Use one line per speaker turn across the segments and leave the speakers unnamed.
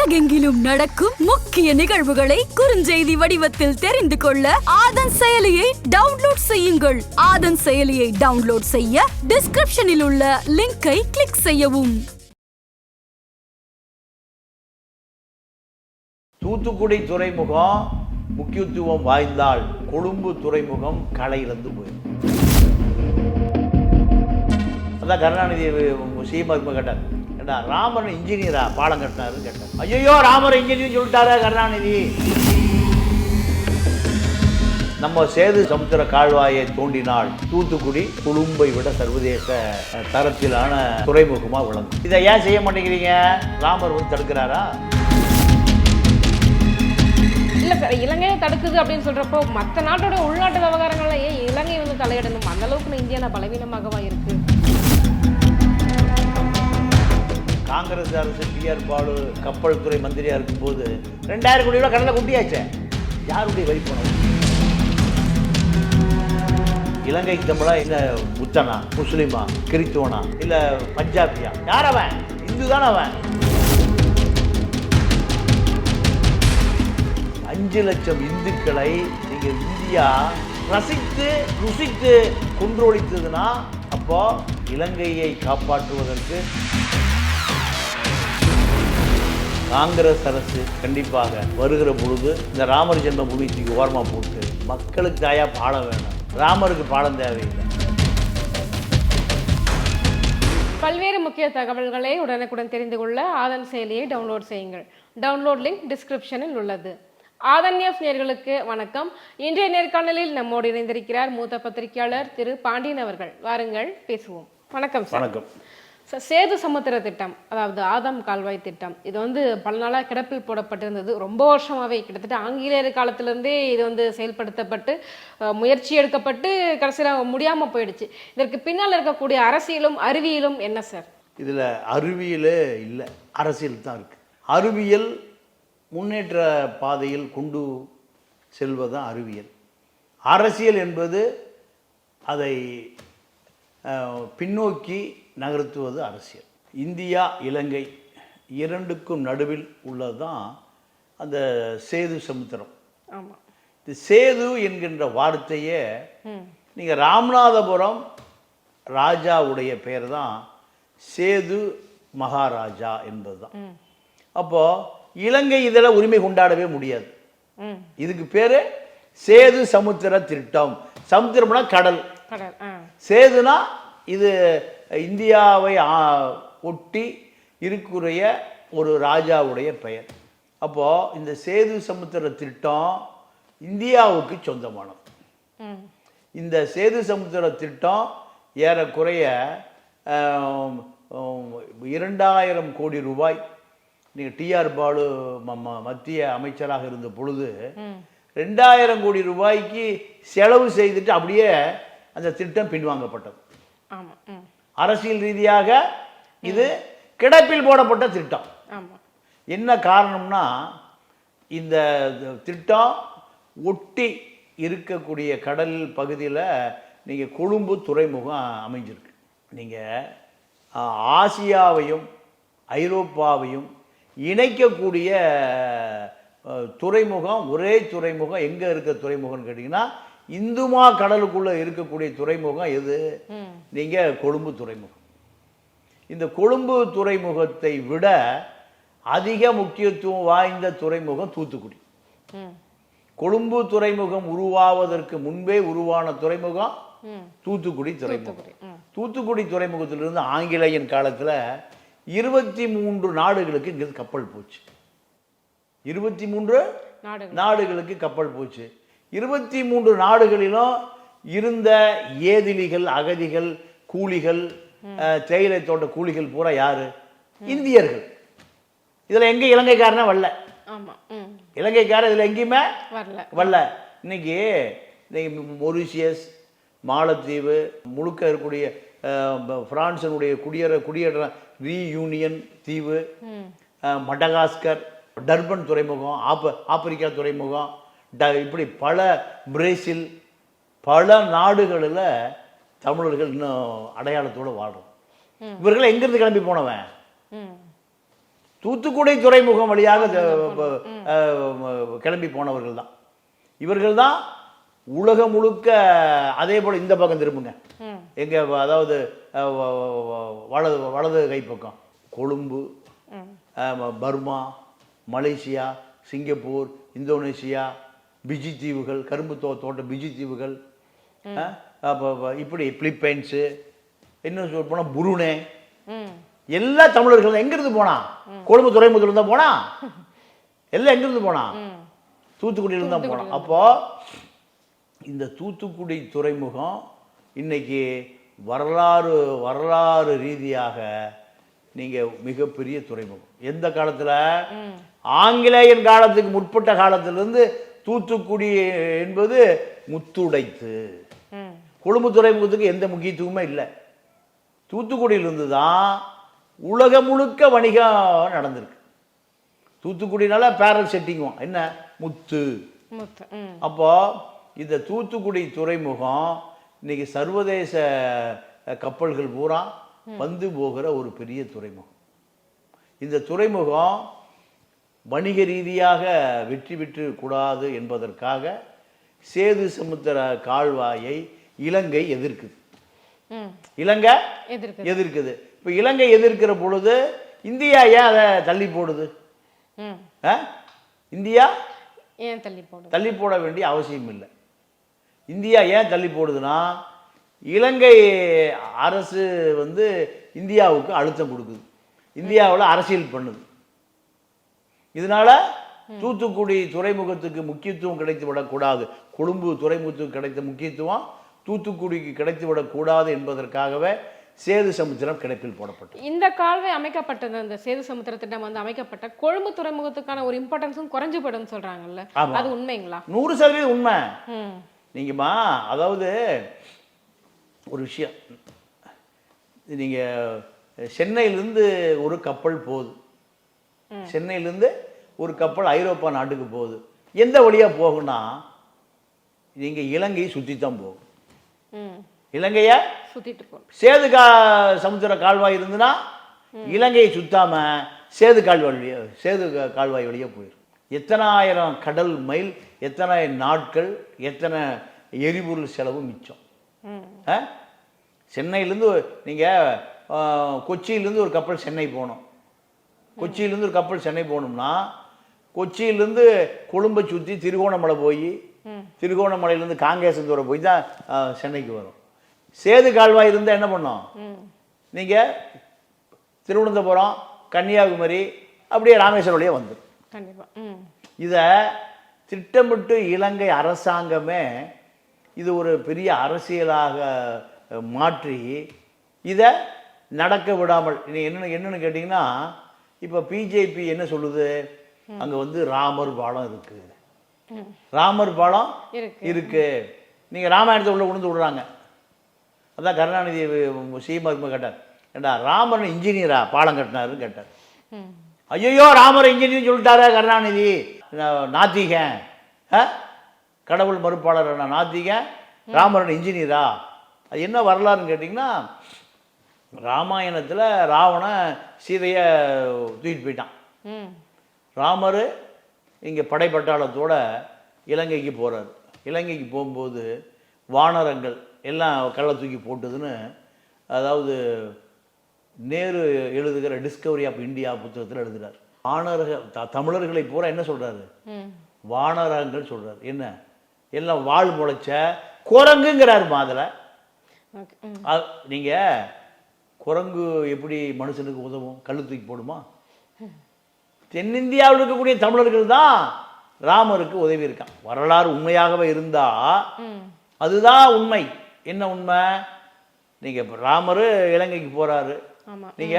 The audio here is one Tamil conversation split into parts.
உலகெங்கிலும் நடக்கும் முக்கிய நிகழ்வுகளை குறுஞ்செய்தி வடிவத்தில் தெரிந்து கொள்ள ஆதன் செயலியை டவுன்லோட் செய்யுங்கள். ஆதன் செயலியை டவுன்லோட் செய்ய டிஸ்கிரிப்ஷனில் உள்ள லிங்கை கிளிக் செய்யவும்.
தூத்துக்குடி துறைமுகம் முக்கியத்துவம் வாய்ந்தால் கொழும்பு துறைமுகம் களையிலிருந்து போயிடும். அதான் கருணாநிதி சீமர்ம கேட்டார், ஏண்டா ராமர் இன்ஜினியரா பாலம் கட்டினாருன்னு கேட்டார். ஐயோ ராமர் இன்ஜினியர் சொல்லிட்டாரா கருணாநிதி. நம்ம சேது சமுத்திர கால்வாயை தோண்டினால் தூத்துக்குடி கொழும்பை விட சர்வதேச தரத்திலான துறைமுகமாக விளங்கும். இதை ஏன் செய்ய மாட்டேங்கிறீங்க? ராமர் வந்து தடுக்கிறாரா?
இல்லை சார், இலங்கையை தடுக்குது அப்படின்னு சொல்கிறப்போ மற்ற நாட்டோட உள்நாட்டு விவகாரங்கள்ல ஏன் இலங்கை வந்து தலையிடணும்? அந்த அளவுக்கு இந்தியா பலவீனமாகவா இருக்கு?
காங்கிரஸ் அரசு டிஆர் பாலு கப்பல் துறை மந்திரியாக இருக்கும்போது 2000 கோடி ரூபா கடலில் குட்டியாச்சே. யாருடைய வரி பணம்? இலங்கை தமிழா இல்லை புத்தனா, முஸ்லிமா, கிறித்துவனா, இல்லை பஞ்சாபியா? யார் அவன்? இந்து தானே அவன். 5 லட்சம் இந்துக்களை நீங்கள் இந்தியா ரசித்து ருசித்து கொன்றொழித்ததுன்னா அப்போ இலங்கையை காப்பாற்றுவதற்கு காங்கிரஸ் அரசு கண்டிப்பாக வருகிற பொழுது இந்த ராமர் ஜென்மபூமி தூக்கி ஓரமாக போட்டு மக்களுக்கு தாயா பாடம் வேணும். ராமருக்கு பாடம் தேவையில்லை.
பல்வேறு முக்கிய தகவல்களை உடனுக்குடன் தெரிந்து கொள்ள ஆதன் செயலியை டவுன்லோட் செய்யுங்கள். டவுன்லோட் லிங்க் டிஸ்கிரிப்ஷனில் உள்ளது. ஆதன் நியூஸ் நேயர்களுக்கு வணக்கம். இன்றைய நேர்காணலில் நம்மோடு இணைந்திருக்கிறார் மூத்த பத்திரிகையாளர் திரு பாண்டியன் அவர்கள். வாருங்கள் பேசுவோம். வணக்கம் சார்.
வணக்கம்
சார். சேது சமுத்திர திட்டம், அதாவது ஆதம் கால்வாய் திட்டம், இது வந்து பல நாளாக கிடப்பில் போடப்பட்டிருந்தது. ரொம்ப வருஷமாகவே, கிட்டத்தட்ட ஆங்கிலேயர் காலத்திலிருந்தே இது வந்து செயல்படுத்தப்பட்டு முயற்சி எடுக்கப்பட்டு கடைசியில் முடியாமல் போயிடுச்சு. இதற்கு பின்னால் இருக்கக்கூடிய அரசியலும் அறிவியலும் என்ன சார்?
இதில் அறிவியலே இல்லை, அரசியல் தான் இருக்குது. அறிவியல் முன்னேற்ற பாதையில் கொண்டு செல்வதுதான் அறிவியல். அரசியல் என்பது அதை பின்னோக்கி நகர்த்துவது அரசியல். இந்தியா இலங்கை இரண்டுக்கும் நடுவில் உள்ளது தான் அந்த சேது சமுத்திரம்.
ஆமாம்.
இந்த சேது என்கின்ற வார்த்தையே நீங்கள் ராமநாதபுரம் ராஜாவுடைய பெயர் தான் சேது மகாராஜா என்பது தான். அப்போது இலங்கை இதில் உரிமை கொண்டாடவே முடியாது. இதுக்கு பேர் சேது சமுத்திர திட்டம். சமுத்திரம்னா கடல், சேதுனா இது இந்தியாவை ஒட்டி இருக்கிற ஒரு ராஜாவுடைய பெயர். அப்போது இந்த சேது சமுத்திர திட்டம் இந்தியாவுக்கு சொந்தமானது. இந்த சேது சமுத்திர திட்டம் ஏறக்குறைய 2000 கோடி ரூபாய். நீங்கள் டிஆர் பாலு மத்திய அமைச்சராக இருந்த பொழுது 2000 கோடி ரூபாய்க்கு செலவு செய்துட்டு அப்படியே அந்த திட்டம் பின்வாங்கப்பட்டது. அரசியல் ரீதியாக இது கிடப்பில் போடப்பட்ட திட்டம். என்ன காரணம்னா, இந்த திட்டம் ஒட்டி இருக்கக்கூடிய கடல் பகுதியில் நீங்கள் கொழும்பு துறைமுகம் அமைஞ்சிருக்கு. நீங்கள் ஆசியாவையும் ஐரோப்பாவையும் இணைக்கக்கூடிய துறைமுகம், ஒரே துறைமுகம். எங்கே இருக்க துறைமுகம்னு கேட்டிங்கன்னா இந்துமா கடலுக்குள்ளே இருக்கக்கூடிய துறைமுகம் எது? நீங்கள் கொழும்பு துறைமுகம். இந்த கொழும்பு துறைமுகத்தை விட அதிக முக்கியத்துவம் வாய்ந்த துறைமுகம் தூத்துக்குடி. கொழும்பு துறைமுகம் உருவாவதற்கு முன்பே உருவான துறைமுகம் தூத்துக்குடி துறைமுகம். தூத்துக்குடி துறைமுகத்திலிருந்து ஆங்கிலேயன் காலத்தில் 23 நாடுகளுக்கு இங்கிருந்து கப்பல் போச்சு. 23 நாடுகளுக்கு கப்பல் போச்சு. 23 நாடுகளிலும் இருந்த ஏதிலிகள், அகதிகள், கூலிகள், தேயிலை தோட்ட கூலிகள் பூரா யாரு? இந்தியர்கள். இதில் எங்கே இலங்கைக்காரனே வரல. இலங்கைக்காரன் இதில் எங்கேயுமே வரல. இன்னைக்கு மொரிஷியஸ், மாலத்தீவு, முழுக்க இருக்கக்கூடிய பிரான்சனுடைய குடியேற ரீயூனியன் தீவு, மடகாஸ்கர், டர்பன் துறைமுகம், ஆப்பிரிக்கா துறைமுகம், இப்படி பல பிரேசில், பல நாடுகளில் தமிழர்கள் இன்னும் அடையாளத்தோடு வாழ்றோம். இவர்கள் எங்கிருந்து கிளம்பி போனவன்? தூத்துக்குடி துறைமுகம் வழியாக கிளம்பி போனவர்கள் தான். இவர்கள் தான் உலகம் முழுக்க. அதே போல் இந்த பக்கம் திரும்புங்க, எங்க அதாவது வலது கை பக்கம் Colombo, Burma, Malaysia, Singapore, Indonesia, Fiji தீவுகள், கரும்பு தோட்ட பிஜி தீவுகள், இப்படி பிலிப்பைன்ஸு, இன்னும் சொல்ல போனால் புருனே, எல்லா தமிழர்கள் எங்கிருந்து போனா? கொழும்பு துறைமுகத்துல தான் போனா. எல்லாம் எங்கிருந்து போனா? தூத்துக்குடியிலிருந்து தான் போனா. அப்போ இந்த தூத்துக்குடி துறைமுகம் இன்னைக்கு வரலாறு ரீதியாக நீங்க மிகப்பெரிய துறைமுகம். எந்த காலத்துல? ஆங்கிலேயன் காலத்துக்கு முற்பட்ட காலத்திலிருந்து தூத்துக்குடி என்பது முத்துடைத்து. கொழும்பு துறைமுகத்துக்கு எந்த முக்கியத்துவமே இல்லை. தூத்துக்குடியிலிருந்து தான் உலகம் முழுக்க வணிகம் நடந்திருக்கு. தூத்துக்குடினால பேரல் செட்டிங்குவோம், என்ன முத்து. அப்போ இந்த தூத்துக்குடி துறைமுகம் இன்னைக்கு சர்வதேச கப்பல்கள் பூரா வந்து போகிற ஒரு பெரிய துறைமுகம். இந்த துறைமுகம் வணிக ரீதியாக வெற்றி பெற்று கூடாது என்பதற்காக சேது சமுத்திர கால்வாயை இலங்கை எதிர்க்குது. இலங்கை எதிர்க்குது. இப்ப இலங்கை எதிர்க்கிற பொழுது இந்தியா ஏன் அதை தள்ளி போடுது? இந்தியா
ஏன்
தள்ளி போட வேண்டிய அவசியம் இல்லை. இந்தியா ஏன் தள்ளி போடுதுன்னா, இலங்கை அரசு வந்து இந்தியாவுக்கு அழுத்தம் கொடுக்குது, இந்தியாவில் அரசியல் பண்ணுது. இதனால தூத்துக்குடி துறைமுகத்துக்கு முக்கியத்துவம் கிடைத்து விடக்கூடாது, கொழும்பு துறைமுகத்துக்கு கிடைத்த முக்கியத்துவம் தூத்துக்குடிக்கு கிடைத்து விடக்கூடாது என்பதற்காகவே சேது சமுத்திரம் கிடப்பில் போடப்பட்டது.
இந்த கால்வாய் அமைக்கப்பட்டது, அந்த சேது சமுத்திர திட்டம் வந்து அமைக்கப்பட்ட கொழும்பு துறைமுகத்துக்கான ஒரு இம்பார்ட்டன்ஸும் குறைஞ்சு போயிடும் சொல்றாங்கல்ல, அது உண்மைங்களா?
100% உண்மை. நீங்கம்மா, அதாவது ஒரு விஷயம், நீங்க சென்னையிலிருந்து ஒரு கப்பல் போகுது, சென்னையிலிருந்து ஒரு கப்பல் ஐரோப்பா நாட்டுக்கு போகுது. எந்த வழியா போகும்னா, நீங்க இலங்கையை சுற்றித்தான் போகும். இலங்கைய
சுத்திட்டு போகும்.
சேது சமுத்திர கால்வாய் இருந்துன்னா இலங்கையை சுத்தாம சேது கால்வாய் வழியா போயிடும். எத்தனை ஆயிரம் கடல் மைல், எத்தனை நாட்கள், எத்தனை எரிபொருள் செலவு மிச்சம். சென்னையிலேருந்து நீங்கள் கொச்சியிலேருந்து ஒரு கப்பல் சென்னை போகணும். கொச்சியிலேருந்து ஒரு கப்பல் சென்னை போகணும்னா கொச்சியிலேருந்து கொழும்பை சுற்றி திருகோணமலை போய், திருகோணமலையிலேருந்து காங்கேசந்தூரை போய் தான் சென்னைக்கு வரும். சேது கால்வாய் இருந்தால் என்ன பண்ணோம்? நீங்கள் திருவனந்தபுரம், கன்னியாகுமரி, அப்படியே ராமேஸ்வரம் வழியாக வந்துடும். இதை திட்டமிட்டு இலங்கை அரசாங்கமே இது ஒரு பெரிய அரசியலாக மாற்றி இதை நடக்க விடாமல், என்னன்னு கேட்டிங்கன்னா, இப்போ பிஜேபி என்ன சொல்லுது, அங்கே வந்து ராமர் பாலம் இருக்கு, ராமர் பாலம் இருக்கு, நீங்கள் ராமாயணத்தை உள்ள உணர்ந்து விடுறாங்க. அதான் கருணாநிதி சீமா கேட்டார், ஏண்டா ராமர் இன்ஜினியரா பாலம் கட்டினாருன்னு கேட்டார். ஐயோ, ராமர் இன்ஜினியர் சொல்லிட்டாரா கருணாநிதி, நாத்திகன், கடவுள் மறுப்பாளர் நாத்திகன், ராமரன் இன்ஜினியரா? அது என்ன வரலாறுன்னு கேட்டிங்கன்னா, ராமாயணத்தில் ராவணன் சீதையை தூக்கிட்டு போயிட்டான். ராமர் இங்கே படைப்பட்டாளத்தோட இலங்கைக்கு போகிறார். இலங்கைக்கு போகும்போது வானரங்கள் எல்லாம் கள்ள தூக்கி போட்டுதுன்னு, அதாவது நேரு எழுதுகிற டிஸ்கவரி ஆஃப் இந்தியா புத்தகத்தில் எழுதுகிறார். தமிழர்களை பூரா என்ன சொல்கிறாரு, வானரங்கள் சொல்கிறார். என்ன, எல்லாம் வாழ் முளைச்ச குரங்குங்கிறார். அதில் நீங்கள் குரங்கு எப்படி மனுஷனுக்கு உதவும், கல் தூக்கி போடுமா? தென்னிந்தியாவில் இருக்கக்கூடிய தமிழர்கள் தான் ராமருக்கு உதவி இருக்கான். வரலாறு உண்மையாகவே இருந்தா அதுதான் உண்மை. என்ன உண்மை? நீங்க ராமர் இலங்கைக்கு போறாரு, நீங்க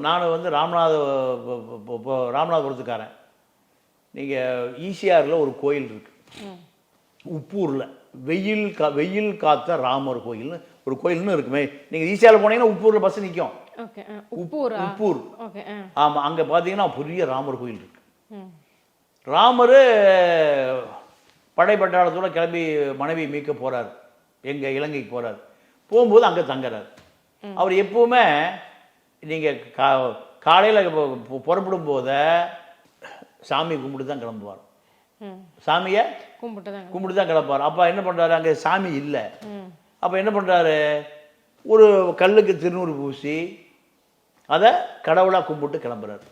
நான் வந்து ராமநாதபுரத்துக்காரன். நீங்க ஈசிஆர்ல ஒரு கோயில் இருக்கு, உப்பூர்ல வெயில் காத்த ராமர் கோயில்னு ஒரு கோயில்னு இருக்குமே. நீங்க ஈசிஆர்ல போனீங்கன்னா உப்பூர்ல பஸ் நிற்கும். உப்பூர், ஆமா, அங்க பாத்தீங்கன்னா பெரிய ராமர் கோயில் இருக்கு. ராமர் படைப்பட்டாளத்தோட கிளம்பி மனைவி மீட்க போறாரு, எங்க இலங்கைக்கு போறாரு. போகும்போது அங்க தங்குறாரு. அவர் எப்பவுமே நீங்க காலையில் புறப்படும் போத சாமி கும்பிட்டு தான் கிளம்புவார். சாமியை கும்பிட்டு தான் கிளம்புவார். அப்போ என்ன பண்ணுறாரு, அங்கே சாமி இல்லை. அப்போ என்ன பண்ணுறாரு, ஒரு கல்லுக்கு திருநூறு பூசி அதை கடவுளாக கும்பிட்டு கிளம்புறாரு.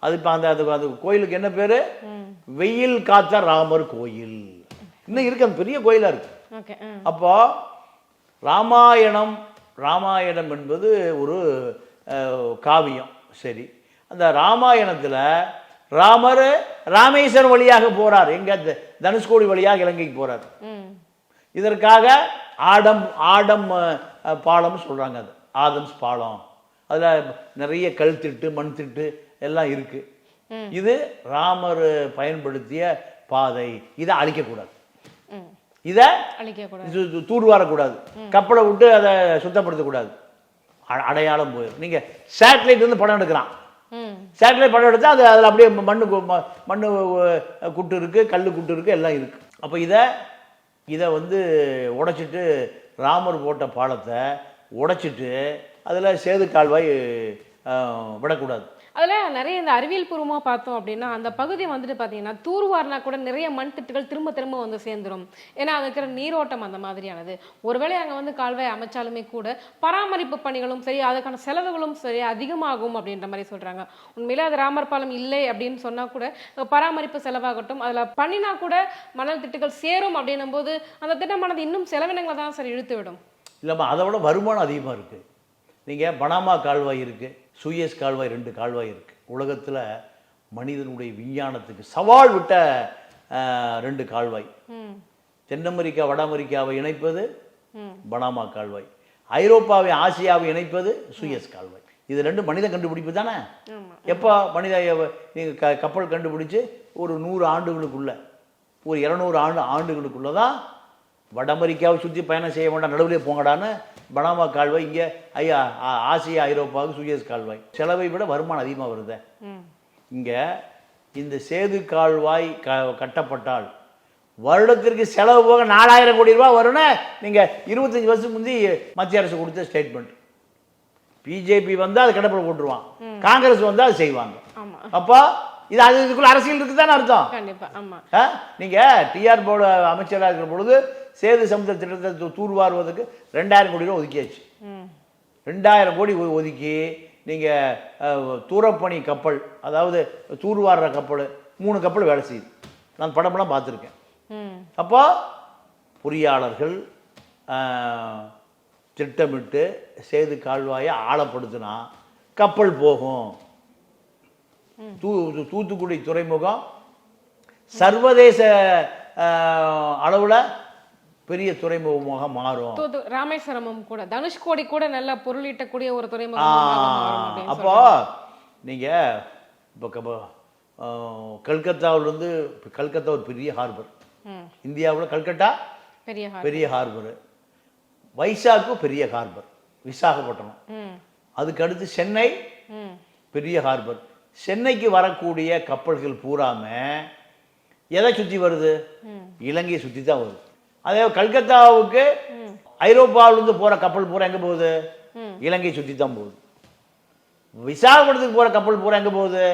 அது இப்போ அந்த கோயிலுக்கு என்ன பேர், வெயில் காத்த ராமர் கோயில். இன்னும் இருக்கு, அந்த பெரிய கோயிலாக இருக்கு. அப்போ ராமாயணம் என்பது ஒரு காவியம். சரி, அந்த ராமாயணத்தில் ராமர் ராமேஸ்வரம் வழியாக போறார், எங்க தனுஷ்கோடி வழியாக இலங்கைக்கு போறார். இதற்காக ஆடம் பாலம் சொல்றாங்க, அது ஆதம்ஸ் பாலம். அதுல நிறைய கல் திட்டு மண் திட்டு எல்லாம் இருக்கு. இது ராமர் பயன்படுத்திய பாதை. இதை அழிக்கக்கூடாது, இதை தூர்வாரக்கூடாது, கப்பலை விட்டு அதை சுத்தப்படுத்தக்கூடாது. அடையாளம் போயிடும். நீங்க சேட்டலைட் வந்து படம் எடுக்கிறான், சேட்டலைட் படம் எடுத்தா அது அதில் அப்படியே மண்ணு குட்டு இருக்கு, கல் குட்டு இருக்கு, எல்லாம் இருக்கு. அப்போ இதை வந்து உடைச்சிட்டு ராமர் போட்ட பாலத்தை உடைச்சிட்டு அதில் சேது கால்வாய் விடக்கூடாது.
அதில் நிறைய இந்த அறிவியல் பூர்வமாக பார்த்தோம் அப்படின்னா அந்த பகுதி வந்துட்டு பார்த்தீங்கன்னா தூர்வாரினா கூட நிறைய மண் திட்டுகள் திரும்ப திரும்ப வந்து சேர்ந்துடும். ஏன்னா அங்கே இருக்கிற நீரோட்டம் அந்த மாதிரியானது. ஒருவேளை அங்கே வந்து கால்வாய் அமைச்சாலுமே கூட பராமரிப்பு பணிகளும் சரி, அதுக்கான செலவுகளும் சரி அதிகமாகும் அப்படின்ற மாதிரி சொல்கிறாங்க. உண்மையிலே அது ராமர் பாலம் இல்லை அப்படின்னு சொன்னால் கூட பராமரிப்பு செலவாகட்டும், அதில் பண்ணினா கூட மணல் திட்டுகள் சேரும் அப்படின்னும் போது அந்த திட்டமானது இன்னும் செலவினங்களை தான் சரி இழுத்து விடும்.
இல்லைம்மா, அதை விட வருமானம் அதிகமாக இருக்குது. நீங்கள் பனாமா கால்வாய் இருக்குது, சூயஸ் கால்வாய், 2 கால்வாய் இருக்குது. உலகத்தில் மனிதனுடைய விஞ்ஞானத்துக்கு சவால் விட்ட 2 கால்வாய். தென் அமெரிக்கா வட அமெரிக்காவை இணைப்பது பனாமா கால்வாய், ஐரோப்பாவை ஆசியாவை இணைப்பது சூயஸ் கால்வாய். இது 2 மனித கண்டுபிடிப்பு தானே. எப்போ நீங்கள் கப்பல் கண்டுபிடிச்சு ஒரு 100 ஆண்டுகளுக்குள்ள, ஒரு 200 ஆண்டுகளுக்குள்ள தான் வட அமெரிக்காவை சுற்றி பயணம் செய்ய வேண்டாம், நடுவிலே போங்கடான்னு பனாமா கால்வாய். இங்கே ஆசியா ஐரோப்பாவுக்கு சூயஸ் கால்வாய். செலவை விட வருமானம் அதிகமாக வருது. இங்கே இந்த சேது கால்வாய் கட்டப்பட்டால் வருடத்திற்கு செலவு போக 4000 கோடி ரூபாய் வரும்னு நீங்கள் 25 வருஷத்துக்கு முந்தி மத்திய அரசு கொடுத்த ஸ்டேட்மெண்ட். பிஜேபி வந்தால் அது கடப்பில் போட்டுருவான், காங்கிரஸ் வந்தால் அது செய்வாங்க. அப்போ இது அதுக்குள்ள அரசியல் இருக்குதானே அர்த்தம். நீங்க டிஆர் போர்டு அமைச்சராக இருக்கிற பொழுது சேது சமுத்திர திட்டத்தை தூர்வாருவதற்கு 2000 கோடி ரூபாய் ஒதுக்கியாச்சு. 2000 கோடி ஒதுக்கி நீங்க தூரப்பணி கப்பல், அதாவது தூர்வாடுற கப்பல் 3 கப்பல் வேலை செய்யுது. நான் படமெல்லாம் பார்த்துருக்கேன். அப்போ பொறியாளர்கள் திட்டமிட்டு சேது கால்வாயை ஆழப்படுத்தினா கப்பல் போகும். தூத்துக்குடி துறைமுகம் சர்வதேச அளவில் பெரிய துறைமுகமாக மாறும்.
ராமேஸ்வரமும் கூட, தனுஷ்கோடி கூட நல்ல பொருளீட்டக்கூடிய ஒரு துறைமுகம்.
அப்போ நீங்க இப்போ கல்கத்தாவிலிருந்து, கல்கத்தா ஒரு பெரிய ஹார்பர், இந்தியாவில் கல்கட்டா பெரிய ஹார்பர், வைசாக்கு பெரிய ஹார்பர், விசாகப்பட்டினம். அதுக்கு அடுத்து சென்னை பெரிய ஹார்பர். சென்னைக்கு வரக்கூடிய கப்பல்கள் பூராம எதை சுற்றி வருது, இலங்கையை சுற்றி தான் வருது. அதே கல்கத்தாவுக்கு ஐரோப்பாவிலிருந்து போற கப்பல் பூரா எங்க போகுது, இலங்கையை சுற்றி தான் போகுது. விசாகப்பட்டினத்துக்கு போற கப்பல் பூரா எங்க போகுது,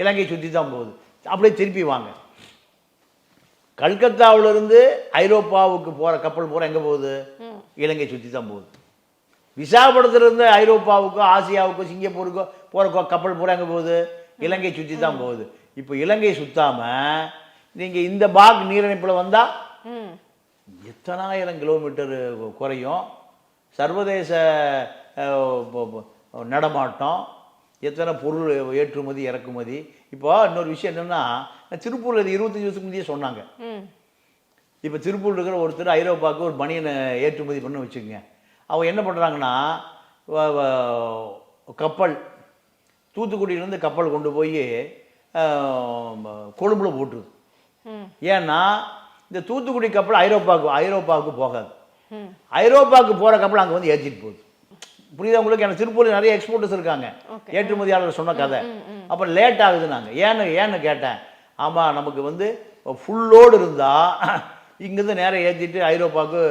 இலங்கையை சுற்றி தான் போகுது. அப்படியே திருப்பி வாங்க, கல்கத்தாவிலிருந்து ஐரோப்பாவுக்கு போற கப்பல் பூரா எங்க போகுது, இலங்கையை சுற்றி தான் போகுது. விசாகப்பட்டினத்திலிருந்து ஐரோப்பாவுக்கோ ஆசியாவுக்கோ சிங்கப்பூருக்கோ போற கப்பல் பூரா எங்க போகுது, இலங்கை சுற்றி தான் போகுது. இப்போ இலங்கை சுத்தாம நீங்க இந்த பாக் நீரிணைப்புல வந்தா எத்தனாயிரம் கிலோமீட்டர் குறையும், சர்வதேச நடமாட்டம், எத்தனை பொருள் ஏற்றுமதி இறக்குமதி. இப்போ இன்னொரு விஷயம் என்னன்னா, திருப்பூர்ல 25 வருஷத்துக்கு முந்தையே சொன்னாங்க. இப்போ திருப்பூர் இருக்கிற ஒருத்தர் ஐரோப்பாவுக்கு ஒரு பனியனை ஏற்றுமதி பண்ண வச்சுக்கோங்க. அவங்க என்ன பண்ணுறாங்கன்னா, கப்பல் தூத்துக்குடியிலேருந்து கப்பல் கொண்டு போய் கொழும்புல போட்டுருது. ஏன்னா இந்த தூத்துக்குடி கப்பல் ஐரோப்பாவுக்கு போகாது. ஐரோப்பாவுக்கு போகிற கப்பல் அங்கே வந்து ஏற்றிட்டு போகுது. புரியுதா உங்களுக்கு? எனக்கு திருப்பூரில் நிறைய எக்ஸ்போர்ட்டர்ஸ் இருக்காங்க, ஏற்றுமதியாளர் சொன்ன கதை. அப்போ லேட் ஆகுது. நாங்கள் ஏன்னு கேட்டேன். ஆமாம், நமக்கு வந்து ஃபுல் லோடு இருந்தால் இங்கேருந்து நேரம் ஏற்றிட்டு ஐரோப்பாவுக்கு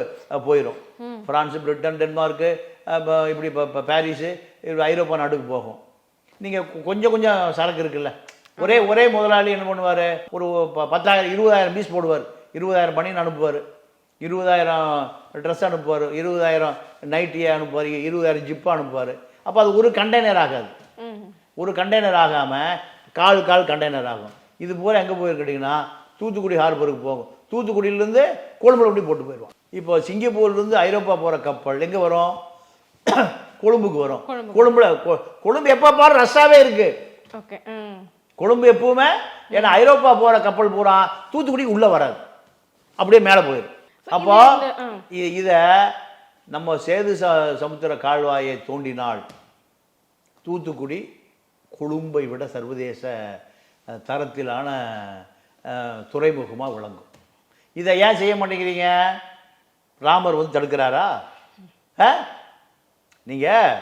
போயிடும். ஃப்ரான்ஸு, பிரிட்டன், டென்மார்க்கு, இப்படி இப்போ பாரிஸு, இப்படி ஐரோப்பா நாட்டுக்கு போகும். நீங்கள் கொஞ்சம் கொஞ்சம் சரக்கு இருக்குல்ல, ஒரே முதலாளி என்ன பண்ணுவார், ஒரு 10,000 20,000 பீஸ் போடுவார், 20,000 பனியன் அனுப்புவார், 20,000 ட்ரெஸ் அனுப்புவார், 20,000 நைட்டியை அனுப்புவார், 20,000 ஜிப்பு அனுப்புவார். அப்போ அது ஒரு கண்டெய்னர் ஆகாது, ஒரு கண்டெய்னர் ஆகாமல் கால் கண்டெய்னர் ஆகும். இது போல் எங்கே போயிருக்கீங்கன்னா தூத்துக்குடி ஹார்பருக்கு போகும், தூத்துக்குடியிலேருந்து கொழும்புல அப்படி போட்டு போயிடுவோம். இப்போ சிங்கப்பூர்லேருந்து ஐரோப்பா போகிற கப்பல் எங்கே வரும், கொழும்புக்கு வரும். கொழும்பு எப்போ பாரு ரஷ்ஷாவே இருக்கு. கொழும்பு எப்பவுமே, ஏன்னா ஐரோப்பா போகிற கப்பல் பூரா தூத்துக்குடி உள்ளே வராது, அப்படியே மேலே போயிடும். அப்போ இதை நம்ம சேது சமுத்திர கால்வாயை தோண்டினால் தூத்துக்குடி கொழும்பை விட சர்வதேச தரத்திலான துறைமுகமாக விளங்கும். இதை ஏன் செய்ய மாட்டேங்கிறீங்க? ராமர் வந்து தடுக்கிறாரா? நீங்கள்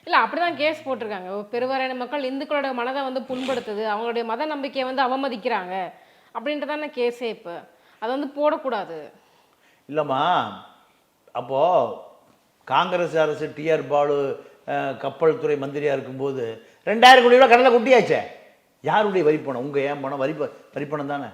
இல்லை, அப்படிதான் கேஸ் போட்டிருக்காங்க. பெருவாரியான மக்கள் இந்துக்களோட மனதை வந்து புண்படுத்துது, அவங்களுடைய மத நம்பிக்கையை வந்து அவமதிக்கிறாங்க அப்படின்றதான கேஸே. இப்போ அதை வந்து போடக்கூடாது. இல்லைம்மா,
அப்போது காங்கிரஸ் அரசு டிஆர் பாலு கப்பல் துறை மந்திரியாக இருக்கும்போது 2,000 கோடி ரூபா கடலை கொட்டியாச்சே. யாருடைய வரிப்பணம்? உங்கள் ஏன் பணம்? வரிப்பணம் தானே.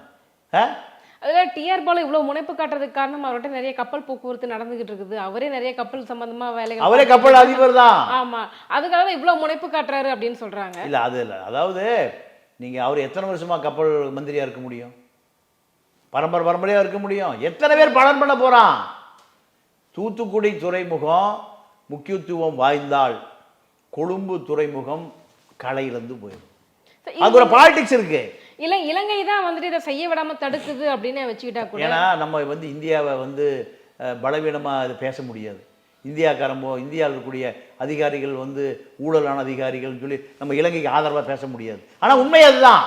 அதில் டிஆர் பாலு இவ்வளோ முனைப்பு காட்டுறதுக்கு காரணம் அவர்கிட்ட நிறைய கப்பல் போக்குவரத்து நடந்துகிட்டு இருக்குது. அவரே நிறைய கப்பல் சம்பந்தமா வேலைகள்,
அவரே கப்பல் அதிபர் தான்.
ஆமாம், அதுக்காக தான் இவ்வளோ முனைப்பு காட்டுறாரு அப்படின்னு சொல்கிறாங்க.
இல்லை, அது இல்லை. அதாவது நீங்கள் அவர் எத்தனை வருஷமாக கப்பல் மந்திரியாக இருக்க முடியும்? பரம்பரையாக இருக்க முடியும்? எத்தனை பேர் பலன் பண்ண போகிறான்? தூத்துக்குடி துறைமுகம் முக்கியத்துவம் வாய்ந்தால் கொழும்பு துறைமுகம் களையிலிருந்து போயிடும். அது ஒரு பாலிடிக்ஸ் இருக்கு.
இல்லை, இலங்கை தான் வந்துட்டு இதை செய்ய விடாம தடுக்குது அப்படின்னு வச்சுக்கிட்டா கூட.
ஏன்னா நம்ம வந்து இந்தியாவை வந்து பலவீனமாக அது பேச முடியாது. இந்தியாவில் இருக்கக்கூடிய அதிகாரிகள் வந்து ஊழலான அதிகாரிகள் சொல்லி நம்ம இலங்கைக்கு ஆதரவாக பேச முடியாது. ஆனால் உண்மை அதுதான்.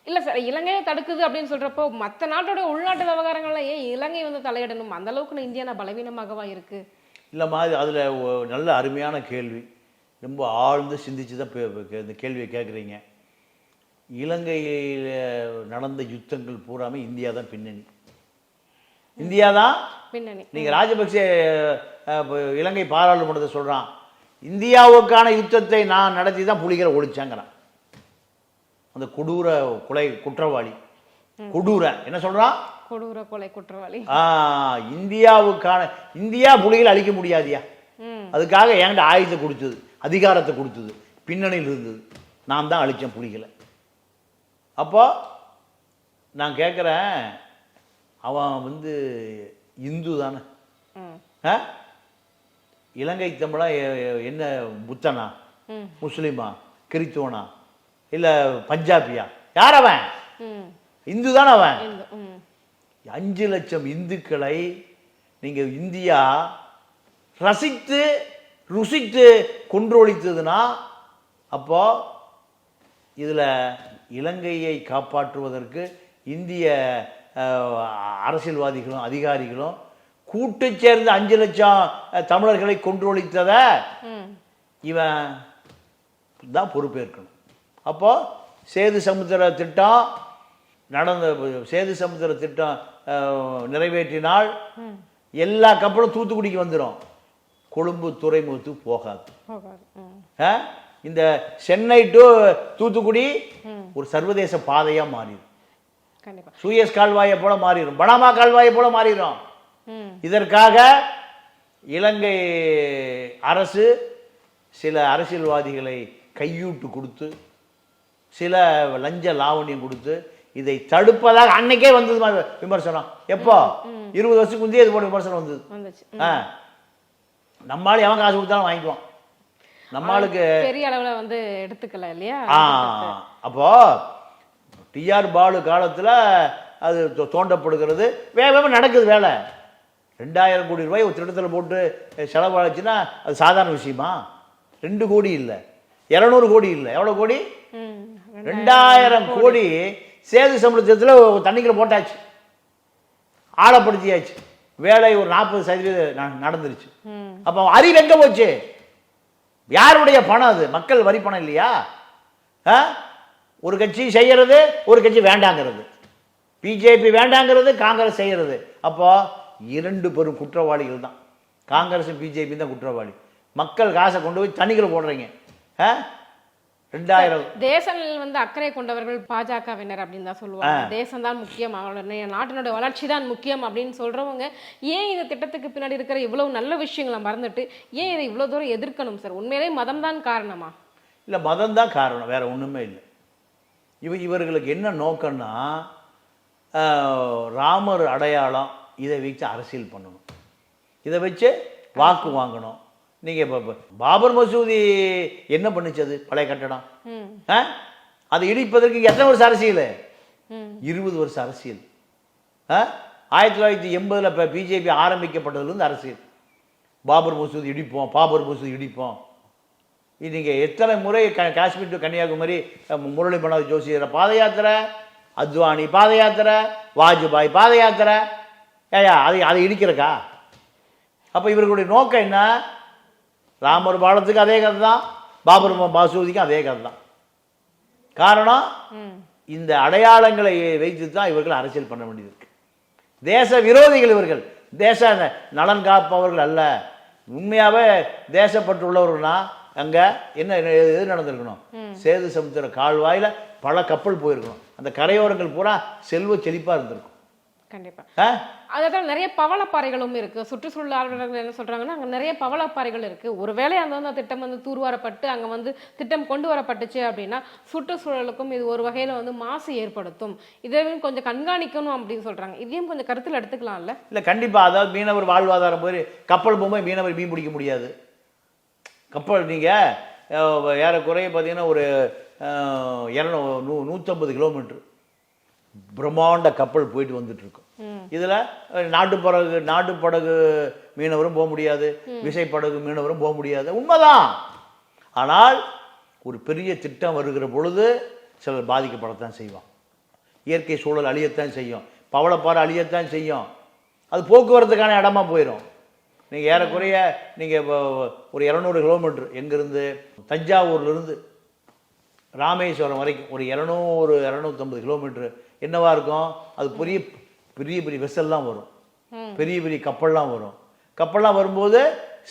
இல்லை சார், இலங்கையை தடுக்குது அப்படின்னு சொல்றப்போ மற்ற நாட்டோட உள்நாட்டு விவகாரங்கள்ல ஏன் இலங்கை வந்து தலையிடணும்? அந்த அளவுக்கு இந்தியா பலவீனமாகவா இருக்கு?
இல்லைம்மா, அதில் நல்ல அருமையான கேள்வி, ரொம்ப ஆழ்ந்து சிந்திச்சு தான் இந்த கேள்வியை கேட்குறீங்க. இலங்கையில் நடந்த யுத்தங்கள் பூராமே இந்தியா தான் பின்னணி. இந்தியா தான் பின்னணி. நீங்கள் ராஜபக்சே இலங்கை பாராளுமன்றத்தை சொல்கிறான், இந்தியாவுக்கான யுத்தத்தை நான் நடத்தி தான் புலிகளை ஒழிச்சாங்கிறான். அந்த கொடூர கொலை குற்றவாளி, என்ன சொல்கிறான்?
கொடூர கொலை குற்றவாளி.
இந்தியா புலிகளை அழிக்க முடியாதியா, அதுக்காக என்கிட்ட ஆயுதத்தை கொடுத்தது, அதிகாரத்தை கொடுத்தது, பின்னணியில் இருந்தது, நான் தான் அழித்தேன் புலிகளை. அப்போ நான் கேட்குறேன், அவன் வந்து இந்து தானே? இலங்கை தமிழா என்ன, புத்தனா, முஸ்லீமா, கிறித்துவனா, இல்லை பஞ்சாபியா? யார் அவன்? இந்து தானே அவன். 5 லட்சம் இந்துக்களை நீங்கள் இந்தியா ரசித்து ருசித்து கொன்றொழித்ததுன்னா, அப்போ இதில் இலங்கையை காப்பாற்றுவதற்கு இந்திய அரசியல்வாதிகளும் அதிகாரிகளும் கூட்டு சேர்ந்து 5 லட்சம் தமிழர்களை கொன்றொழித்தத இவன் தான் பொறுப்பேற்கணும். அப்போ சேது சமுத்திர திட்டம் நிறைவேற்றினால் எல்லா கப்பலும் தூத்துக்குடிக்கு வந்துடும், கொழும்பு துறைமுகத்துக்கு போகாது. இந்த சென்னை டு தூத்துக்குடி ஒரு சர்வதேச பாதையா மாறிடும். சூயஸ் கால்வாயை போல மாறிடும், பனாமா கால்வாயை போல மாறிடும். இதற்காக இலங்கை அரசு சில அரசியல்வாதிகளை கையூட்டு கொடுத்து, சில லஞ்ச லாவணியம் கொடுத்து இதை தடுப்பதாக அன்னைக்கே வந்தது விமர்சனம். எப்போ? 20 வருஷத்துக்கு முந்தைய இது போல விமர்சனம் வந்தது. நம்மளால எவன் காசு கொடுத்தாலும் வாங்கிக்குவான், நம்மளுக்கு
பெரிய அளவில் வந்து எடுத்துக்கல இல்லையா?
அப்போ டிஆர் பாலு காலத்தில் அது தோண்டப்படுகிறது, வேகமாக நடக்குது வேலை. 2,000 கோடி ரூபாய் ஒரு திட்டத்தில் போட்டு செலவழிச்சுன்னா அது சாதாரண விஷயமா? 2 கோடி இல்லை, 200 கோடி இல்லை, எவ்வளோ கோடி? 2,000 கோடி சேது சமுத்திரத்தில் தண்ணிக்குள்ள போட்டாச்சு, ஆழப்படுத்தியாச்சு, வேலை ஒரு 40% நடந்துருச்சு. அப்போ அறிவு எங்கே போச்சு? யாருடைய பணம் அது? மக்கள் வரி பணம் இல்லையா? ஒரு கட்சி செய்யறது, ஒரு கட்சி வேண்டாங்கிறது, பிஜேபி வேண்டாங்கிறது, காங்கிரஸ் செய்யறது. அப்போ 2 பெரும் குற்றவாளிகள் தான், காங்கிரஸ் பிஜேபி தான் குற்றவாளி. மக்கள் காசை கொண்டு போய் தண்ணிக்குள்ள போடுறீங்க. 2000
தேசங்கள் வந்து அக்கறை கொண்டவர்கள் பாஜகவினர் அப்படின்னு தான் சொல்லுவாங்க. தேசம் தான் முக்கியம், அவங்களுடைய நாட்டினுடைய வளர்ச்சி தான் முக்கியம் அப்படின்னு சொல்றவங்க ஏன் இந்த திட்டத்துக்கு பின்னாடி இருக்கிற இவ்வளவு நல்ல விஷயங்களை மறந்துட்டு ஏன் இதை இவ்வளவு தூரம் எதிர்க்கணும் சார்? உண்மையிலே மதம் தான் காரணமா?
இல்லை, மதம் தான் காரணம், வேற ஒண்ணுமே இல்லை. இவர்களுக்கு என்ன நோக்கம்னா ராமர் அடையாளம் இதை வச்சு அரசியல் பண்ணணும், இதை வச்சு வாக்கு வாங்கணும். நீங்க இப்போ பாபர் மசூதி என்ன பண்ணுச்சு? பழைய கட்டடம், அதை இடிப்பதற்கு எத்தனை வருஷம் அரசியல்? 20 வருஷம் அரசியல். 1980 இப்போ பிஜேபி ஆரம்பிக்கப்பட்டதுலேருந்து அரசியல். பாபர் மசூதி இடிப்போம், பாபர் மசூதி இடிப்போம். நீங்கள் எத்தனை முறை காஷ்மீர் டு கன்னியாகுமரி முரளி மனோகர் ஜோஷியோட பாத யாத்திரை, அத்வானி பாத யாத்திரை, வாஜ்பாய் பாத யாத்திரை, ஏயா அதை இடிக்கிறக்கா? அப்போ இவர்களுடைய நோக்கம் என்ன? ராமர் பாலத்துக்கு அதே கதை தான், பாபர் மசூதிக்கும் அதே கதை தான். காரணம், இந்த அடையாளங்களை வைத்து தான் இவர்கள் அரசியல் பண்ண வேண்டியது இருக்கு. தேச விரோதிகள் இவர்கள், தேச நலன் காப்பவர்கள் அல்ல. உண்மையாகவே தேசப்பட்டு உள்ளவர்கள்னா அங்க என்ன எது நடந்திருக்கணும்? சேது சமுத்திர கால்வாயில பல கப்பல் போயிருக்கணும், அந்த கரையோரங்கள் பூரா செல்வ செழிப்பா இருந்திருக்கும்.
கண்டிப்பா. அதான் நிறைய பவளப்பாறைகளும் இருக்கு. சுற்றுச்சூழல் ஆர்வலர்கள் என்ன சொல்றாங்கன்னா அங்க நிறைய பவளப்பாறைகள் இருக்கு. ஒருவேளை அந்த திட்டம் வந்து தூர்வாரப்பட்டு அங்க வந்து திட்டம் கொண்டு வரப்பட்டுச்சு அப்படின்னா சுற்றுச்சூழலுக்கும் இது ஒரு வகையில வந்து மாசு ஏற்படுத்தும், இதையும் கொஞ்சம் கண்காணிக்கணும் அப்படின்னு சொல்றாங்க. இதையும் கொஞ்சம் கருத்தில் எடுத்துக்கலாம்ல? இல்ல,
கண்டிப்பா. அதாவது மீனவர் வாழ்வாதாரம் போய் கப்பல் போகும்போது மீனவர் மீன் பிடிக்க முடியாது. கப்பல் நீங்க ஏறக்குறைய பார்த்தீங்கன்னா ஒரு 150 கிலோமீட்டர் பிரம்மாண்ட கப்பல் போயிட்டு வந்துட்டு இருக்கும். இதுல நாட்டுப்படகு மீனவரும் போக முடியாது, விசைப்படகு மீனவரும் போக முடியாது, உண்மைதான். ஆனால் ஒரு பெரிய திட்டம் வருகிற பொழுது சிலர் பாதிக்கப்படத்தான் செய்வான். இயற்கை சூழல் அழியத்தான் செய்யும், பவளப்பாறை அழியத்தான் செய்யும். அது போக்குவரத்துக்கான இடமா போயிடும். நீங்க ஏறக்குறைய நீங்க ஒரு 200 கிலோமீட்டர் எங்கிருந்து தஞ்சாவூர்லேருந்து ராமேஸ்வரம் வரைக்கும் ஒரு 200-250 கிலோமீட்டர் என்னவா இருக்கும்? அது பெரிய பெரிய பெரிய வெசல்லாம் வரும், பெரிய பெரிய கப்பல்லாம் வரும். கப்பல்லாம் வரும்போது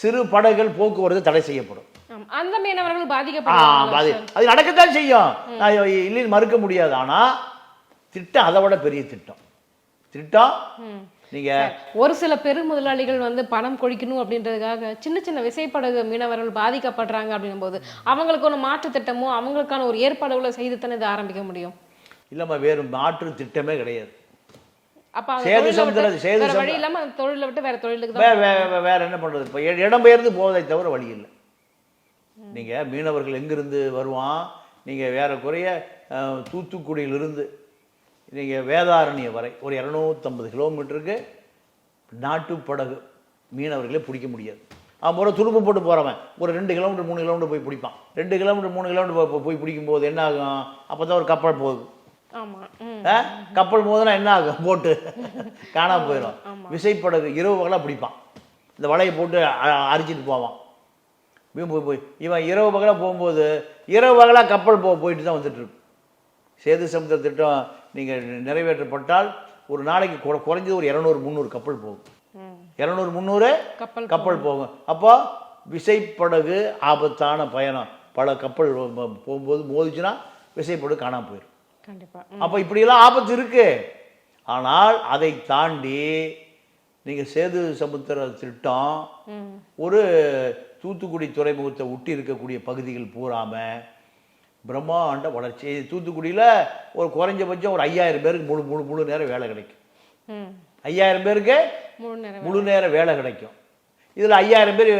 சிறு படகுகள் போக்குவரத்து தடை செய்யப்படும்.
அந்த மீனவர்கள் பாதிக்கப்படுவாங்க.
அது நடக்கத்தான் செய்யும், இல்லைன்னு மறுக்க முடியாது. ஆனா திட்டம் அதை விட பெரிய திட்டம். நீங்க
ஒரு சில பெரு முதலாளிகள் வந்து பணம் கொழிக்கணும் அப்படின்றதுக்காக சின்ன சின்ன விசைப்படகு மீனவர்கள் பாதிக்கப்படுறாங்க அப்படின்னும் போது அவங்களுக்கு ஒரு மாற்று திட்டமோ அவங்களுக்கான ஒரு ஏற்பாடுகளை செய்து தானே இதை ஆரம்பிக்க முடியும்.
இல்லம்மா, வேறு மாற்று திட்டமே கிடையாது.
அப்ப
சேது சமுத்திர
வழி இல்லாம தொழிலை விட்டு வேற தொழிலுக்கு
வேற என்ன பண்றது? இப்போ இடம்பெயர்ந்து போவதை தவிர வழி இல்லை. நீங்க மீனவர்கள் எங்கிருந்து வருவான்? நீங்க வேற குறைய தூத்துக்குடியிலிருந்து நீங்க வேதாரண்யம் வரை ஒரு 250 கிலோமீட்டருக்கு நாட்டு படகு மீனவர்களே பிடிக்க முடியாது. அவன் ஒரு துடுப்பு போட்டு போறவன் ஒரு 2 கிலோமீட்டர் 3 கிலோமீட்டர் போய் பிடிப்பான். 2 கிலோமீட்டர் 3 கிலோமீட்டர் போய் பிடிக்கும் போது என்ன ஆகும்? அப்பதான் ஒரு கப்பல் போகுது. கப்பல் போதுன்னா என்ன ஆகும்? போட்டு காணாம போயிடும். விசைப்படகு இரவு பகலா பிடிப்பான், இந்த வலையை போட்டு அரிச்சிட்டு போவான். போய் இவன் இரவு பகலா போகும்போது இரவு பகலா கப்பல் போயிட்டு தான் வந்துட்டு இருக்கு. சேது சமுத்திர திட்டம் நீங்க நிறைவேற்றப்பட்டால் ஒரு நாளைக்கு குறைஞ்சது ஒரு 200-300 கப்பல் போகும். 200-300 கப்பல் போகும். அப்போ விசைப்படகு ஆபத்தான பயணம். பல கப்பல் போகும்போது மோதிச்சுன்னா விசைப்படகு காணாம போயிடும். அப்ப இப்படியெல்லாம் ஆபத்து இருக்கு. ஆனால் அதை தாண்டி நீங்க சேது சமுத்திர திட்டம் ஒரு தூத்துக்குடி துறைமுகத்தை ஒட்டி இருக்கக்கூடிய பகுதிகள் பூராம பிரம்மாண்ட வளர்ச்சி. தூத்துக்குடியில் ஒரு குறைஞ்சபட்சம் ஒரு 5000 பேருக்கு முழு நேரம் வேலை கிடைக்கும். 5000 பேருக்கு முழு நேர வேலை கிடைக்கும். இதில் 5000 பேர்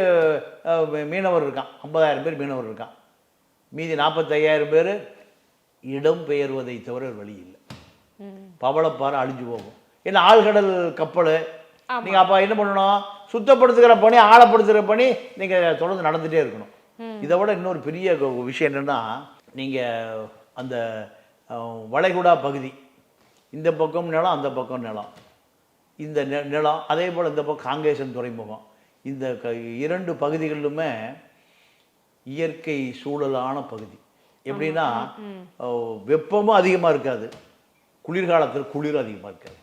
மீனவர் இருக்கான், 50000 பேர் மீனவர் இருக்கான். மீதி 45000 பேர் இடம் பெயர்வதை தவிர வழி இல்லை. பவளப்பாறை அழிஞ்சு போகும். ஏன்னா ஆழ்கடல் கப்பல் நீங்க அப்ப என்ன பண்ணணும்? சுத்தப்படுத்துகிற பணி, ஆழப்படுத்துகிற பணி நீங்க தொடர்ந்து நடந்துட்டே இருக்கணும். இதை விட இன்னொரு பெரிய விஷயம் என்னன்னா, நீங்க அந்த வளைகுடா பகுதி, இந்த பக்கம் நிலம் அந்த பக்கம் நிலம், இந்த நிலம் அதே போல் இந்த பக்கம் காங்கேசன் துறைமுகம், இந்த 2 பகுதிகளிலுமே இயற்கை சூழலான பகுதி. எப்படின்னா வெப்பமும் அதிகமாக இருக்காது, குளிர்காலத்தில் குளிர் அதிகமாக இருக்காது.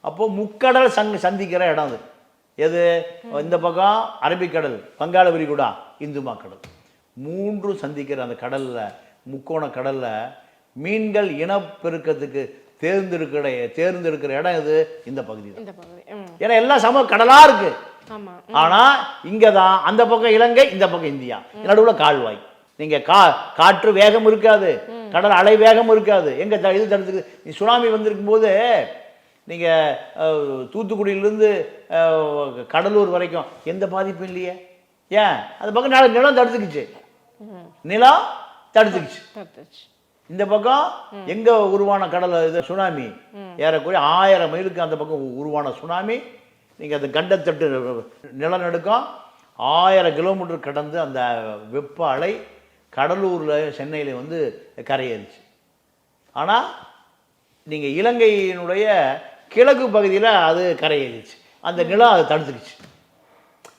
அப்போ முக்கடல் சந்திக்கிற இடம் அது. எது? இந்த பக்கம் அரபிக்கடல், வங்காள விரிகுடா, இந்து கடல், 3 சந்திக்கிற அந்த கடலில் முக்கோண கடல்ல மீன்கள் இனப்பெருக்கத்துக்கு தேர்ந்தெடுக்கிற இடம் இது இந்த பகுதி தான்.
இந்த பகுதி
ஏன்னா எல்லாம் சம கடலா இருக்கு.
ஆமா.
ஆனா இங்கதான் அந்த பக்கம் இலங்கை, இந்த பக்கம் இந்தியா, நடுவுல கால்வாய். நீங்க காற்று வேகம் இருக்காது, கடல் அலை வேகம் இருக்காது. எங்க இது தடுத்துக்கு சுனாமி வந்திருக்கும் போது நீங்க தூத்துக்குடியிலிருந்து கடலூர் வரைக்கும் எந்த பாதிப்பும் இல்லையே. ஏன்? அந்த பக்கம் நிலம் தடுத்துக்குச்சு, நிலம் தடுத்துக்குச்சு. இந்த பக்கம் எங்க உருவான கடல் இது சுனாமி, ஏறக்குறைய 1000 மைலுக்கு அந்த பக்கம் உருவான சுனாமி. நீங்க அந்த கண்டத்தட்டு நிலநடுக்கம் 1000 கிலோமீட்டர் கடந்து அந்த வெப்ப அலை கடலூர்ல சென்னையில வந்து கரையேறிச்சு. ஆனா நீங்க இலங்கையினுடைய கிழக்கு பகுதியில் அது கரையேறிச்சு, அந்த நிலம் அது தடுத்துக்குச்சு.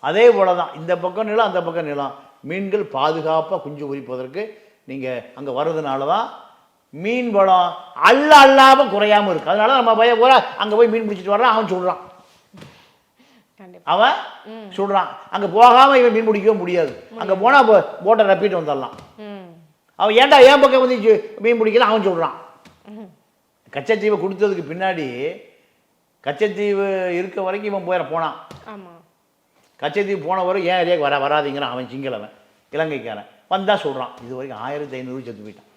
அதே போலதான் இந்த பக்கம் நிலம், அந்த பக்கம் நிலம். மீன்கள் பாதுகாப்பாக குஞ்சு பொரிப்பதற்கு நீங்க அங்க வர்றதுனால தான் மீன் வளம் அல்லாம குறையாம இருக்கு. அதனால நம்ம அங்க போய் மீன் பிடிச்சிட்டு வர்றான், அவன் சொல்றான், அவன் சொல்றான். அங்க போகாம இவன் மீன் பிடிக்கவே முடியாது. அங்க போனா போட்டை ரப்பிட்டு வந்துடலாம். அவன் ஏன்டா ஏன் பக்கம் வந்து மீன் பிடிக்கல அவன் சொல்றான். கச்சத்தீவை கொடுத்ததுக்கு பின்னாடி கச்சத்தீவு இருக்க வரைக்கும் இவன் போனான். கச்சத்தீவு போன வரை ஏன் ஏரியாவுக்கு வராதீங்கிறான் அவன் சிங்களவன், இலங்கைக்காரன். வந்தா சொல்றான் இது வரைக்கும் 1500 செத்து போயிட்டான்.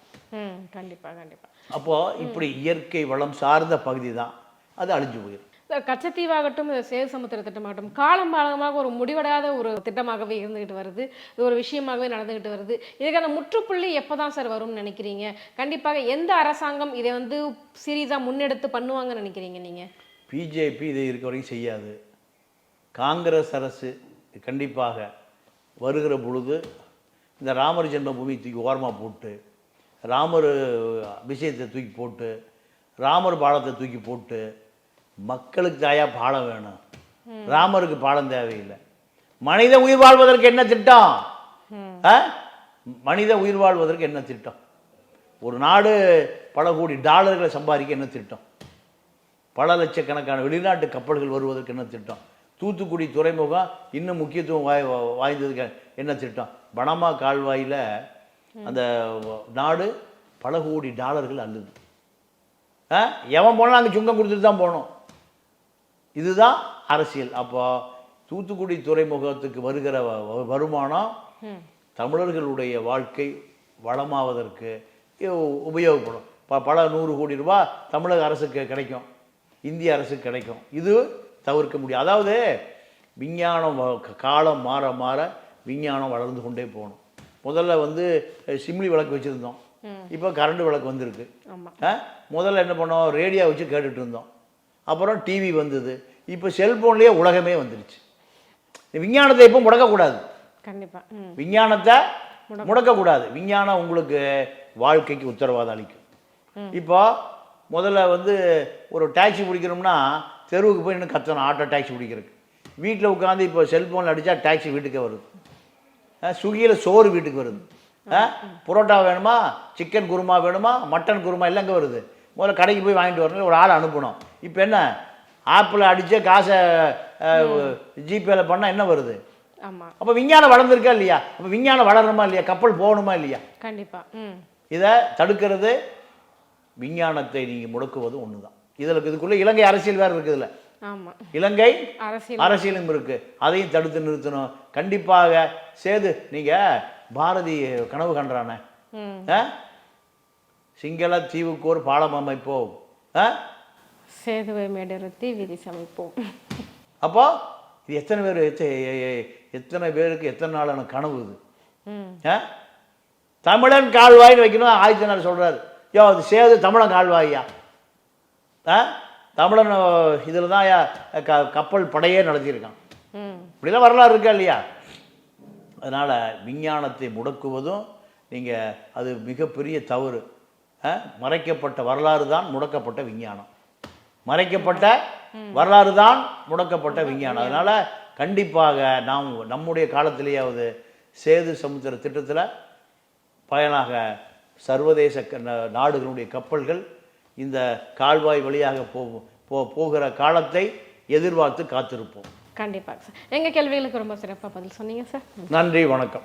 கண்டிப்பா கண்டிப்பா.
அப்போ இப்படி இயற்கை வளம் சார்ந்த பகுதி தான் அது அழிஞ்சு போயிடும்.
கச்சத்தீவாகட்டும், சேது சமுத்திர திட்டமாகட்டும் காலமாக ஒரு முடிவடையாத ஒரு திட்டமாகவே இருந்துகிட்டு வருது. இது ஒரு விஷயமாகவே நடந்துகிட்டு வருது. இதுக்கான முற்றுப்புள்ளி எப்போதான் சார் வரும்னு நினைக்கிறீங்க? கண்டிப்பாக எந்த அரசாங்கம் இதை வந்து சீரியஸாக முன்னெடுத்து பண்ணுவாங்கன்னு நினைக்கிறீங்க நீங்க?
பிஜேபி இதை இருக்க வரைக்கும் செய்யாது. காங்கிரஸ் அரசு கண்டிப்பாக வருகிற பொழுது இந்த ராமர் ஜென்மபூமி தூக்கி ஓரமாக போட்டு, ராமர் விஷயத்தை தூக்கி போட்டு, ராமர் பாலத்தை தூக்கி போட்டு, மக்களுக்கு தாயா பாலம் வேணும், ராமருக்கு பாலம் தேவையில்லை. மனித உயிர் வாழ்வதற்கு என்ன திட்டம்? மனித உயிர் வாழ்வதற்கு என்ன திட்டம்? ஒரு நாடு பல கோடி டாலர்களை சம்பாதிக்க என்ன திட்டம்? பல லட்சக்கணக்கான வெளிநாட்டு கப்பல்கள் வருவதற்கு என்ன திட்டம்? தூத்துக்குடி துறைமுகம் இன்னும் முக்கியத்துவம் வாய்ந்ததுக்கு என்ன திட்டம்? பனமா கால்வாயில் அந்த நாடு பல கோடி டாலர்கள் அள்ளுது. எவன் போனாலும் அங்கே சுங்கம் கொடுத்துட்டு தான் போகணும். இதுதான் அரசியல். அப்போ தூத்துக்குடி துறைமுகத்துக்கு வருகிற வருமானம் தமிழர்களுடைய வாழ்க்கை வளமாவதற்கு உபயோகப்படும். பல 100 கோடி ரூபாய் தமிழக அரசுக்கு கிடைக்கும், இந்திய அரசுக்கு கிடைக்கும். இது தவிர்க்க முடியும். அதாவது விஞ்ஞானம் காலம் மாற மாற விஞ்ஞானம் வளர்ந்து கொண்டே போகணும். முதல்ல வந்து சிம்லி விளக்கு வச்சுருந்தோம், இப்போ கரண்ட் விளக்கு வந்திருக்கு. முதல்ல என்ன பண்ணோம், ரேடியோ வச்சு கேட்டுட்டு இருந்தோம். அப்புறம் டிவி வந்தது, இப்போ செல்போன்லேயே உலகமே வந்துடுச்சு. விஞ்ஞானத்தை எப்போ முடக்கக்கூடாது.
கண்டிப்பாக
விஞ்ஞானத்தை முடக்கக்கூடாது. விஞ்ஞானம் உங்களுக்கு வாழ்க்கைக்கு உத்தரவாதம் அளிக்கும். இப்போ முதல்ல வந்து ஒரு டாக்ஸி பிடிக்கணும்னா தெருவுக்கு போய் இன்னும் கத்தணும், ஆட்டோ டாக்ஸி பிடிக்கிறதுக்கு. வீட்டில் உட்காந்து இப்போ செல்ஃபோனில் அடித்தா டாக்ஸி வீட்டுக்கே வருது. ஸ்விக்கியில் சோறு வீட்டுக்கு வருது. புரோட்டா வேணுமா, சிக்கன் குருமா வேணுமா, மட்டன் குருமா எல்லாம் இங்கே வருது. முதல்ல கடைக்கு போய் வாங்கிட்டு வரணும், ஒரு ஆளை அனுப்பணும். இப்போ என்ன, ஆப்பில் அடித்த காசை ஜிபேல பண்ணால் என்ன வருது? அப்போ விஞ்ஞானம் வளர்ந்துருக்கா இல்லையா? அப்போ விஞ்ஞானம் வளரணுமா இல்லையா? கப்பல் போகணுமா இல்லையா?
கண்டிப்பாக.
இதை தடுக்கிறது விஞ்ஞானத்தை நீங்கள் முடக்குவது ஒன்று தான். இதுக்குள்ள இலங்கை அரசியல் வேறு இருக்குதுல்ல. இலங்கை அரசியலும் இருக்கு, அதையும் தடுத்து நிறுத்தணும் கண்டிப்பாக. சேது நீங்க பாரதி கனவு கண்டானே, சிங்கள தீவுக்கு ஒரு பாலம் அமைப்போம்,
சேதுவை மேடறுத்தி விதி சமைப்போம்.
அப்போ இது எத்தனை பேருக்கு எத்தனை நாளான கனவு இது? தமிழன் கால்வாய்னு வைக்கணும் ஆதித்தனார் சொல்றாரு. யோ அது சேது தமிழன் கால்வாயா? தமிழன் இதில் தான் கப்பல் படையே நடத்தியிருக்கான். இப்படிலாம் வரலாறு இருக்கா இல்லையா? அதனால் விஞ்ஞானத்தை முடக்குவதும் நீங்கள் அது மிகப்பெரிய தவறு. மறைக்கப்பட்ட வரலாறு தான் முடக்கப்பட்ட விஞ்ஞானம், மறைக்கப்பட்ட வரலாறு தான் முடக்கப்பட்ட விஞ்ஞானம். அதனால் கண்டிப்பாக நாம் நம்முடைய காலத்திலேயாவது சேது சமுத்திர திட்டத்தில் பயனாக சர்வதேச நாடுகளுடைய கப்பல்கள் இந்த கால்வாய் வழியாக போகிற காலத்தை எதிர்பார்த்து காத்திருப்போம்.
கண்டிப்பாக சார். எங்கள் கேள்விகளுக்கு ரொம்ப சிறப்பாக பதில் சொன்னீங்க சார்.
நன்றி, வணக்கம்.